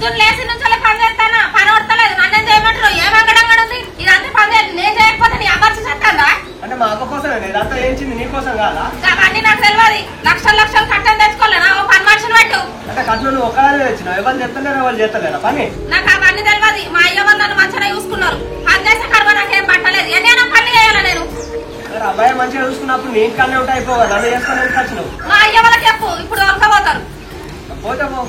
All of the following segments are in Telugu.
పొద్దున్న లేచి నుంచి పని చేస్తానా పని కొడతలేదు నన్నేం చేయమంటారు ఏమంగడంగా ఉంది ఇదంతా పని నేను చేయకపోతే నీ అమర్చి చేస్తాందా అంటే మా అక్క కోసమే ఇదంతా ఏంచింది నీ కోసం కాదా అవన్నీ నాకు తెలియదు లక్షలు లక్షలు కట్టం తెచ్చుకోలేనా ఓ పని మనిషిని పెట్టు అంటే కట్నం నువ్వు ఒక్కదాన్ని తెచ్చినావు ఎవరు చెప్తలేరా వాళ్ళు చేస్తలేరా పని నాకు అవన్నీ తెలియదు మా అయ్య వాళ్ళు నన్ను మంచిగా చూసుకున్నారు పని చేసే కడవ నాకేం పట్టలేదు ఎన్నైనా పని చేయాలా నేను అబ్బాయి మంచిగా చూసుకున్నప్పుడు నీ ఇంటికన్నా ఉంటా అయిపోగా నన్ను చేసుకొని ఎందుకు వచ్చినావు మా అయ్య వాళ్ళకి చెప్పు ఇప్పుడు దొరకపోతారు పోతే పో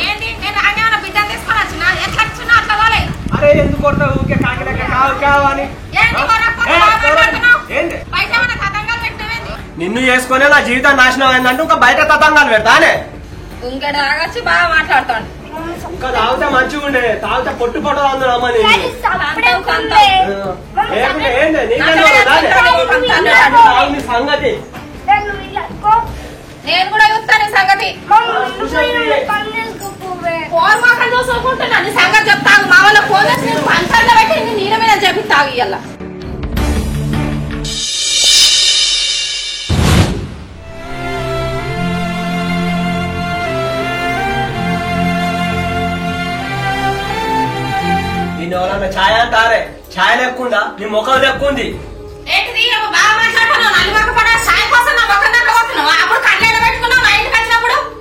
ఏంటి నేను రాగేమన్నా బిడ్డ తీసుకొని వచ్చినా ఎట్లా వచ్చినా అట్లా పోలే అరే ఎందుకు కొడతావు ఊరికే కాకినాక కావు కావు అని నిన్ను చేసుకునే నా జీవితం నాశనం అయిందంటే ఇంకా బయట తతంగాలు పెడతానే ఇంకేట తాగొచ్చి బాగా మాట్లాడుతాడు ఇంకా తాగితే మంచిగా ఉండే తాగితే పొట్టు పొట్టు అందరమ్మని సంగతి నేను కూడా చూస్తాను సంగతి ఫోన్ మాత్రం చూసుకుంటున్నాను సంగతి చెప్తాను మా వాళ్ళ ఫోన్ చేసి నేను పంచర్లో పెట్టి నీళ్ళ మీద చెప్పి తాగు ఇయ్యాల ఎవరన్నా ఛాయ్ అంటారే ఛాయ్ లెక్కుందా నీ ముఖం లెక్కుంది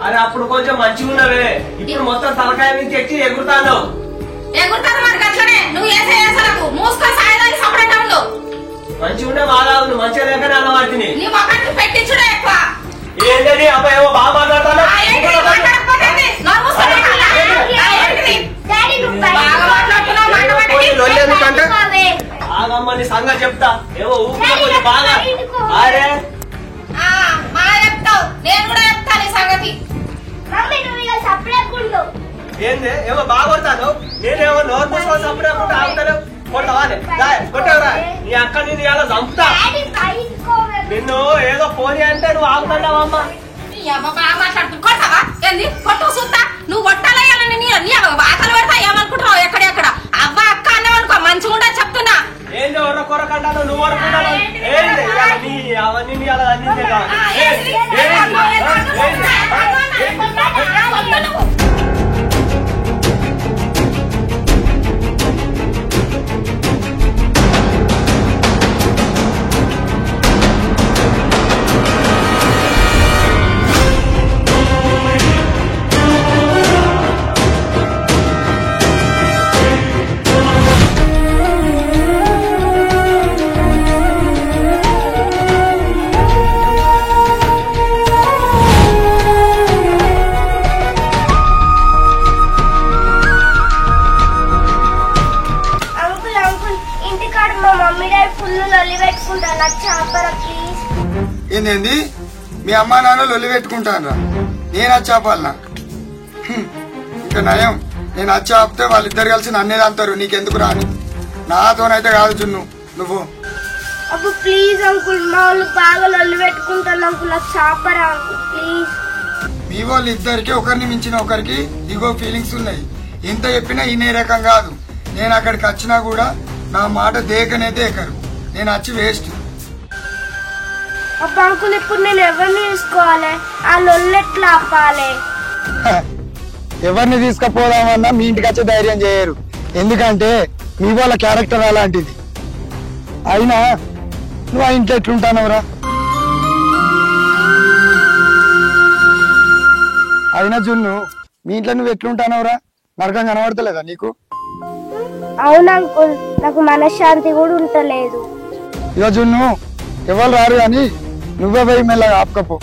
అరే అప్పుడు కొంచెం మంచిగా ఉన్నవే ఇప్పుడు మొత్తం తలకాయ నుంచి ఎక్కి ఎగురుతాను మంచిగా ఉండే బాగా ఉంది మంచిగా లేకనే అన్న వాటిని ఏంటని అబ్బాయి ఏమో బాగా మాట్లాడతాను ఆగమ్మని సంగతి చెప్తా ఏవో ఊపిరి బాగా అరే నేను కూడా చెప్తాను సంగతి ఏంది ఏమో బాగా కొడతాను నేనేమో నోరు మూసుకొని చంపలేకుండా ఆగుతాను కొడతావా కొట్టావురా నీ అక్క నేను ఇలా చంపుతా నిన్ను ఏదో పోనీ అంటే నువ్వు ఆగుతున్నావమ్మా బాగా మాట్లాడుతుంది కొడతావా ఏంది కొట్టు చూస్తా నువ్వు కొట్టాలని ఆకలి పెడతా ఏమనుకుంటున్నావు ఎక్కడెక్కడ అవ్వ అక్క అన్నావనుకో మంచిగా ఉండదు చెప్తున్నా ఏంది ఎవరో కొరకంటాను నువ్వు అనుకుంటాను ఏంది అవన్నీ అలా అందిందే ఏంది మీ అమ్మా నాన్న లొల్లి పెట్టుకుంటానరా నేను వచ్చాపాలనా ఇంకా నయం నేను వచ్చి ఆపితే వాళ్ళిద్దరు కలిసి నన్నే అంటారు నీకెందుకు రాని నాతోనైతే కాదు జున్ను నువ్వు అప్పుడు ప్లీజ్ అంకుల్ మా వాళ్ళు బాగా లొల్లి పెట్టుకుంటాను అంకుల్ నాకు చాపరా అంకుల్ ప్లీజ్ మీ వాళ్ళు ఇద్దరికి ఒకరిని మించిన ఒకరికి ఇగో ఫీలింగ్స్ ఉన్నాయి ఎంత చెప్పినా ఈ రకం కాదు నేను అక్కడికి వచ్చినా కూడా నా మాట దేకనే దేకరు నేను వచ్చి వేస్ట్ అబ్బా అంకుల్ ఇప్పుడు నేను ఎవరిని తీసుకోవాలి ఆ లొల్లి ఎట్లా ఆపాలి ఎవరిని తీసుకుపోదామన్నా మీ ఇంటికి వచ్చి ధైర్యం చేయరు ఎందుకంటే మీ వాళ్ళ క్యారెక్టర్ అలాంటిది అయినా నువ్వు ఆ ఇంట్లో ఎట్లుంటానవరా అయినా జున్ను మీ ఇంట్లో నువ్వు ఎట్లుంటానవరా నరకం కనబడతలేదా నీకు అవును అంకుల్ నాకు మనశ్శాంతి కూడా ఉంటలేదు ఇక జున్ను ఎవరు రారు కానీ నువ్వే పోయి మెల్లగా ఆపుకపో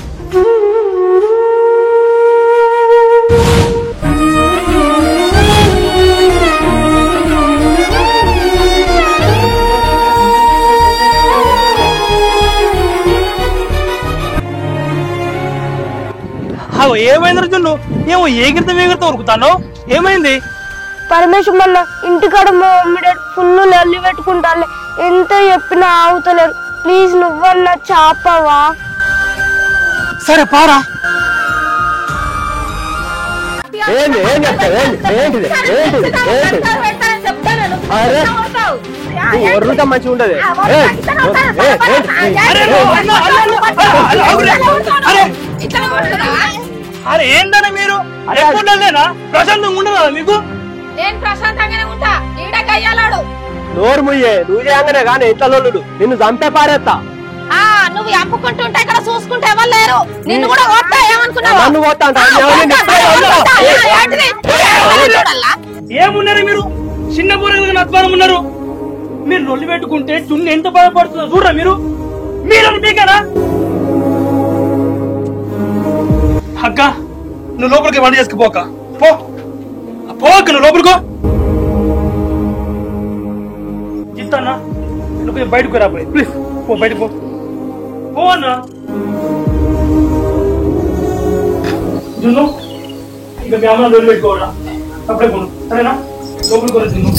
ఏమైంది రోజు ఏమో ఎగిరితే ఉరుకుతాను ఏమైంది పరమేశ్వర్ మళ్ళ ఇంటికాడ మా మమ్మీ డాడీ ఫుల్ లల్లి పెట్టుకుంటాను ఎంత చెప్పినా ఆగుతలేరు ప్లీజ్ నువ్వన్నా చాపవా సరే పారా మంచిగా ఉండదు అరే ఏందనే మీరు ఎప్పుడలేనా ప్రశాంతంగా ఉండదా మీకు? నేను ప్రశాంతంగానే ఉంటా. ఈడ గయ్యాలాడు. నోరు ముయ్యే, నువ్వు చేయగానే కానీ ఇంట్లో లోలుడు నిన్ను చంపే పారేస్తా. ఆ నువ్వు ఎంపుకుంటుంటే ఇక్కడ చూసుకుంటే ఎవరు లేరు. నిన్ను కూడా కొట్టా ఏమనుకున్నావు? నన్ను కొట్టా అంట. ఏమున్నారు మీరు? చిన్న పూర్వీకులు అధ్వానం ఉన్నారు. మీరు రొల్లి పెట్టుకుంటే చున్ను ఎంత బాధపడుతుందో చూడరా మీరు? మీరు మీకేనా? అక్క నువ్వు లోపలికి వంట చేసుకుపోక పో పోక నువ్వు లోపలికో. చిత్తన్నా నువ్వు బయటకు రాబోయే ప్లీజ్ పో బయటకు పో అన్నా. జున్ను ఇక మీ అమ్మ రొల్లి పెట్టుకోవాలా అప్పుడే పోను సరేనా? లోపలికి రా జున్ను.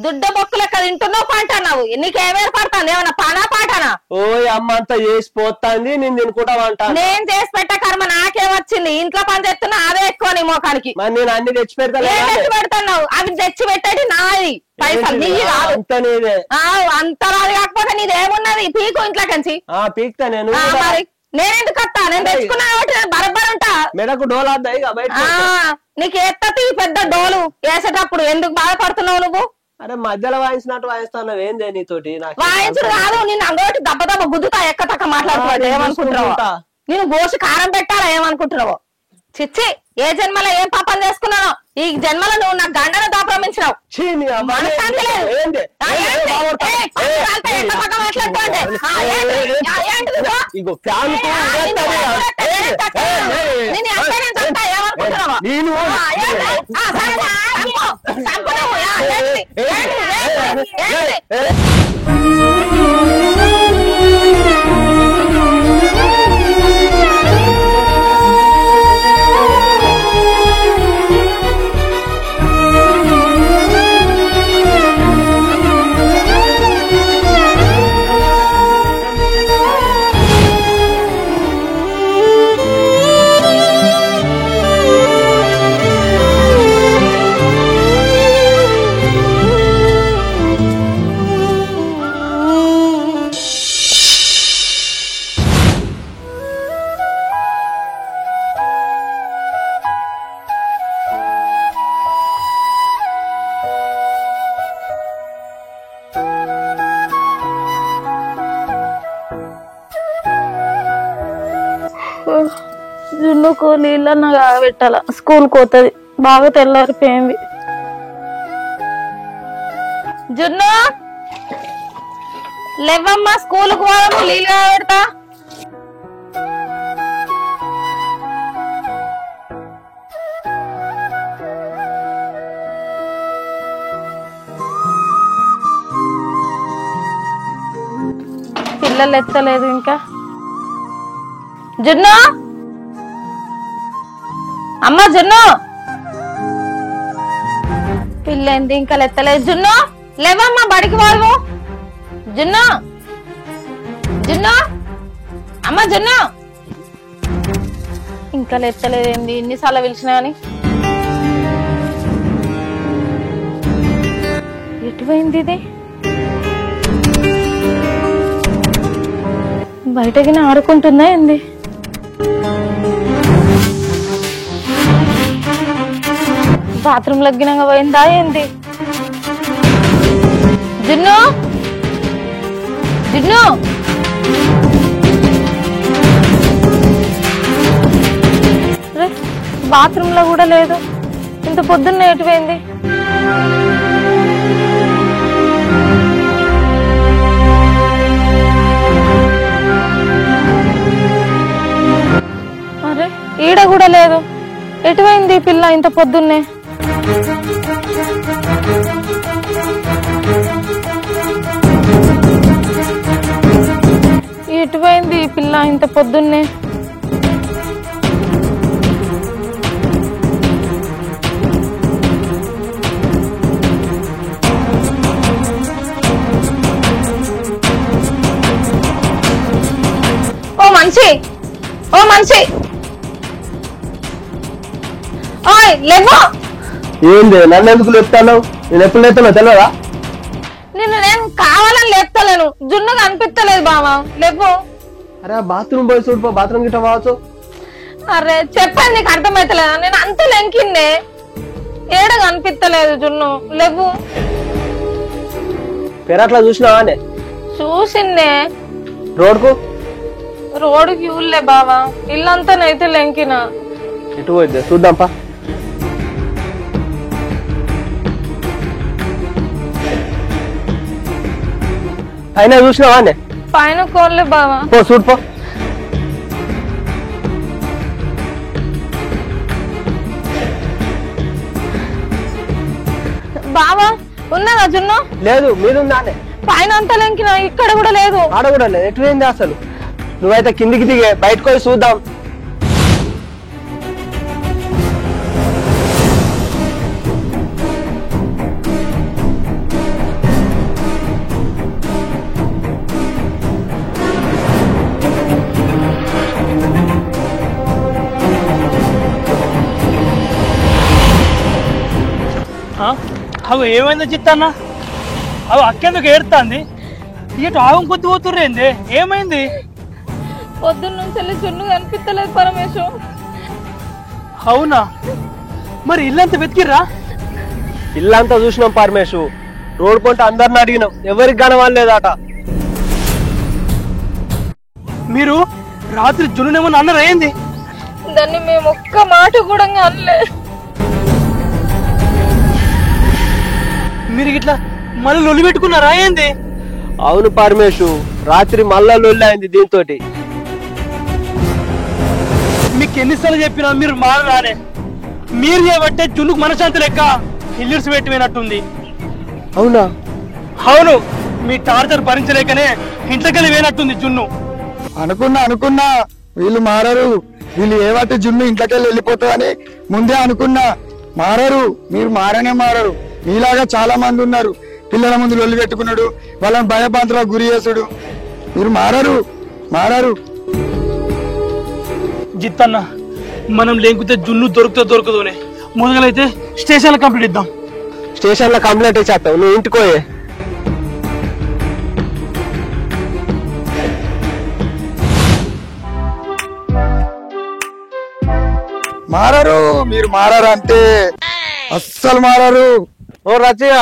దుడ్డ బొక్కులు ఎక్కడ తింటున్నావు పంటన్నావు. నీకేమేమి పడతాను? ఏమన్నా పానా పాటనా? ఓ అమ్మ అంతా చేసి పోతాంది, నేను తినుకుంటా అంటా. నేను చేసి పెట్ట కర్మ నాకేమొచ్చింది? ఇంట్లో పని చేస్తున్నా అదే ఎక్కువ నీ మోకానికి. మరి నేను అన్ని తెచ్చి పెడతా. తెచ్చి పెడతావు? అవి తెచ్చి పెట్టేది నాది, పైసలు నీ కాదు. అంత నీదే. అంత రాదు. కాకపోతే నీదేమున్నది? పీకు ఇంట్లో కంచి పీక్తా నేను. మరి నేనెందుకు వస్తా? నేను తెచ్చుకున్నా కాబట్టి నేను బరబ్బర్ ఉంటా. మెడకు డోలు వద్దాయి బయట. నీకు ఎత్తది పెద్ద డోలు వేసేటప్పుడు ఎందుకు బాధపడుతున్నావు నువ్వు? అరే మధ్యలో వాయించినట్టు వాయిస్తాను ఏందే నీతోటి? వాయించుడు కాదు, నేను అంగోటి దెబ్బ దెబ్బ గుద్దుతా ఎక్క తక్క మాట్లాడుతున్నావు. ఏమనుకుంటున్నావు? నేను గోసి కారం పెట్టాలా ఏమనుకుంటున్నావు? చిచ్చి, ఏ జన్మలో ఏం పాపం చేసుకున్నావు? ఈ జన్మలో నువ్వు నాకు గండను దాప్రమించినావు. జున్నుకు నీళ్ళన్నా పెట్టాల, స్కూల్ పోతుంది. బాగా తెల్లారిపోయింది. జున్ను లేవమ్మా, స్కూల్కి పోదాము. నీళ్ళు పెడతా. పిల్లలు ఎత్తలేదు ఇంకా. జున్ను, అమ్మ జున్ను, పిల్లేంది ఇంకా ఎత్తలేదు. జున్ను లేవమ్మా, బడికి పోదు. జున్ను, జున్ను, అమ్మ జున్ను, ఇంకా ఎత్తలేదేంది? ఎన్నిసార్లు పిలిచినా అని. ఎటుపోయింది ఇది? బయటకి ఆడుకుంటుందా ఏంది? బాత్రూమ్ లగ్గినంగా పోయిందా ఏంది? జున్ను, జున్ను, బాత్రూమ్ లో కూడా లేదు. ఇంత పొద్దున్న ఎటుపోయింది? అరే ఈడ కూడా లేదు. ఎటుపోయింది పిల్ల ఇంత పొద్దున్నే? ఎటుపోయింది ఈ పిల్ల ఇంత పొద్దున్నే? ఓ మనిషి, ఓ మనిషి, ఓయ్ లేవో. ఏంది నన్ను ఎందుకు లేపుతాను? నేను ఎప్పుడు లేపుతానో తెలియదా? నేను కావాలని లేపుతలేను, జున్ను కనిపిస్తలేదు బావా, లేపు. అరే బాత్రూమ్ పోయి చూడు, బాత్రూమ్ గిట్ట పోవచ్చు. అరే చెప్పండి, నీకు అర్థమైతలేదా? నేను అంత లెంకిందే, ఏడ కనిపిస్తలేదు జున్ను, లేవు. పెరట్లా చూసినావా? చూసిందే. రోడ్డుకి ఊళ్ళే బావా, ఇల్లంతానైతే లెంకిన. ఎటు పోయిద్దే చూద్దాంపా. అయినా చూసినావా? పైన కోర్లే బావా. పో చూడు పో. బావా ఉన్నదా జున్ను? లేదు, మీరుందా? పైన అంతా లెంకిన, ఇక్కడ కూడా లేదు. ఆడ కూడా లేదు. ఎటు పోయింది అసలు? నువ్వైతే కిందికి దిగే బయటకు పోయి చూద్దాం. అవి ఏమైందో చిత్తన్నా? అవి అక్కెందుకు ఏడుతాంది? ఇటు ఆగం కొద్ది పోతుర్రేంది? ఏమైంది? పొద్దున్న నుంచి జున్ను కనిపిస్తలేదు పరమేశు. అవునా? మరి ఇల్లంతా వెతికిర్రా? ఇల్లంతా చూసినాం పరమేశు, రోడ్ పొంట అందరిని అడిగినాం, ఎవరికి కనవాలేదట. మీరు రాత్రి జున్నునేమన్నా అన్నారు అయింది? దాన్ని మేము ఒక్క మాట కూడా అనలే. మీరు ఇట్లా మళ్ళీ లొల్లి పెట్టుకున్నారా ఏంది? అవును పరమేశు, రాత్రి మళ్ళా లొల్లి అయింది దీంతో. మీకు ఎన్నిసార్లు చెప్పినా మీరు మారరానే. మీరు చేయబట్టే జున్నుకు మనశాంతి లెక్క ఇల్లుసి పెట్టిపోయినట్టుంది. అవునా? అవును, మీ టార్చర్ భరించలేకనే ఇంట్లోకెళ్ళి పోయినట్టుంది జున్ను. అనుకున్నా వీళ్ళు మారరు, వీళ్ళు ఏవైతే జున్ను ఇంట్లోకెళ్ళి వెళ్ళిపోతుందని ముందే అనుకున్నా. మారరు, మీరు మారరు. మీలాగా చాలా మంది ఉన్నారు, పిల్లల ముందు లొల్లి పెట్టుకున్నాడు, వాళ్ళని భయభ్రాంతులకు గురి చేసుడు. మీరు మారరు. జిత్తన్న, మనం లేకపోతే జున్ను దొరకదోనే. ముందుగలైతే స్టేషన్ లో కంప్లీట్ ఇద్దాం. స్టేషన్ లో కంప్లైంట్ ఇచ్చేస్తావు, నువ్వు ఇంటికి పోయే. మీరు మారరు అంటే అస్సలు మారరు. ఓ రచయ,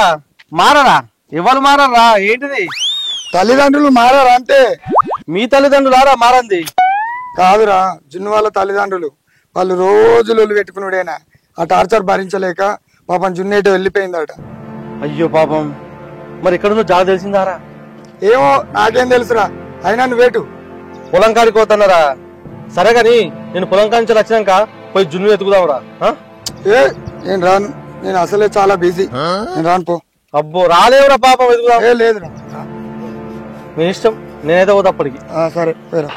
మారరా? ఎవరు మారరా? ఏంటిది? తల్లిదండ్రులు మారరు అంటే? మీ తల్లిదండ్రులారా మారంది? కాదురా, జున్ను వాళ్ళ తల్లిదండ్రులు. వాళ్ళు రోజు లొల్లి పెట్టుకున్నాడేనా, ఆ టార్చర్ భరించలేక పాపం జున్నేటో వెళ్ళిపోయిందట. అయ్యో పాపం, మరి ఎక్కడుందో జాగ తెలిసిందారా? ఏమో నాకేం తెలుసురా, అయినా నువ్వేటు పొలం కాడికి పోతున్నారా? సరే గాని నేను పొలం కాంచి వచ్చినాక పోయి జున్ను ఎత్తుకుదావురా. నేను రాను, నేను అసలే చాలా బిజీ, నేను రాను పో. అబ్బో రాలేవురా పాపం, ఎత్తుకుదా. లేదురా, మీ ఇష్టం, నేనైతే పోతా అప్పటికి. సరే పోయిరా.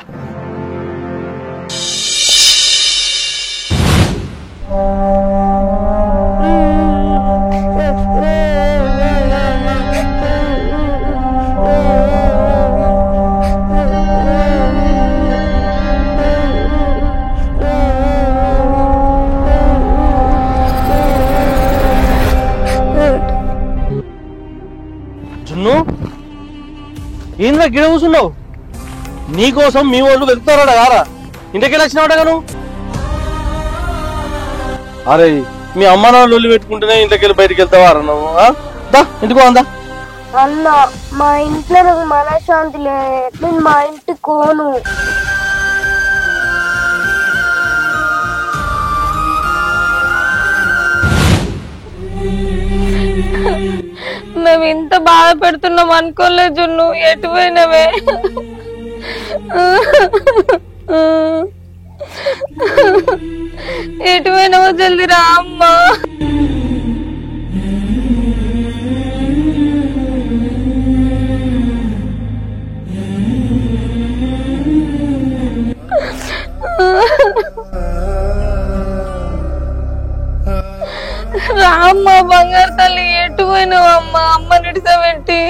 జున్ను, ఏంద్రా గిడ కూర్చున్నావు? నీకోసం మీ వాళ్ళు వెతుకుతారా కారా? ఇంటికి వచ్చినావుగా నువ్వు? అరే, మీ అమ్మ నాన్న లొల్లి పెట్టుకుంటేనే ఇంటికి బయటికి వెళ్తావారా నువ్వు? ఇంటికి అందా? అన్న, మా ఇంట్లో నాకు మనశ్శాంతి లేదు, నేను మా ఇంటికి కోను. మేము ఇంత బాధ పెడుతున్నాం అనుకోలేదు జున్ను, ఎటు పోయినవే? ఎటు పోయినావో జల్దీ రా అమ్మా. రామ్మ బంగారు తల్లి, ఎటు పోయినావు అమ్మ? అమ్మ నిడిసబెట్టి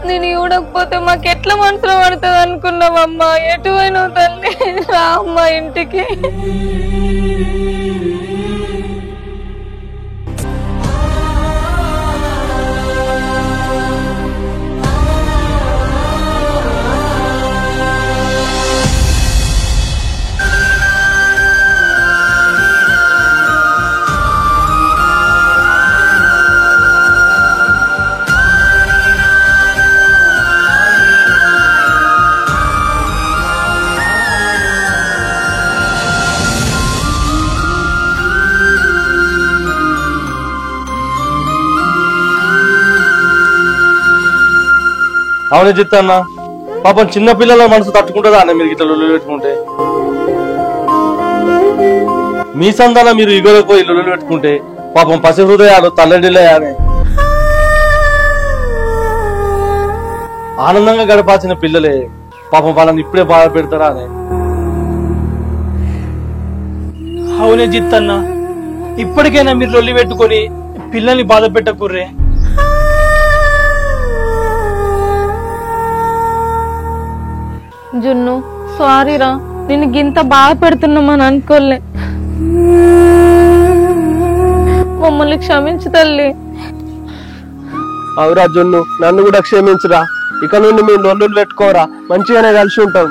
నేను చూడకపోతే రాకపోతే మాకు ఎట్లా మనసులో పడుతుంది అనుకున్నావమ్మా. ఎటు పోయినావు తల్లి? రా అమ్మా ఇంటికి. అవునే చిత్తన్న, పాపం చిన్న పిల్లల మనసు తట్టుకుంటుందా అన్న మీరు ఇట్లా లొల్లు పెట్టుకుంటే? మీ సందాన మీరు ఇగోలకు పోయి లొల్లు పెట్టుకుంటే పాపం పసి హృదయాలు తల్లడిల్లాయనే. ఆనందంగా గడపాల్సిన పిల్లలే పాపం వాళ్ళని ఇప్పుడే బాధ పెడతారా అని. అవునే జిత్తన్న, ఇప్పటికైనా మీరు లొల్లి పెట్టుకొని పిల్లల్ని బాధ పెట్టకుర్రే. జున్ను సారీరా, నేను గింత బాధ పెడుతున్నామని అనుకోలే. మమ్మల్ని క్షమించు తల్లి. అవురా జున్ను, నన్ను కూడా క్షమించురా. ఇక నుండి మేము లొల్లులు పెట్టుకోరా, మంచిగానే కలిసి ఉంటాం.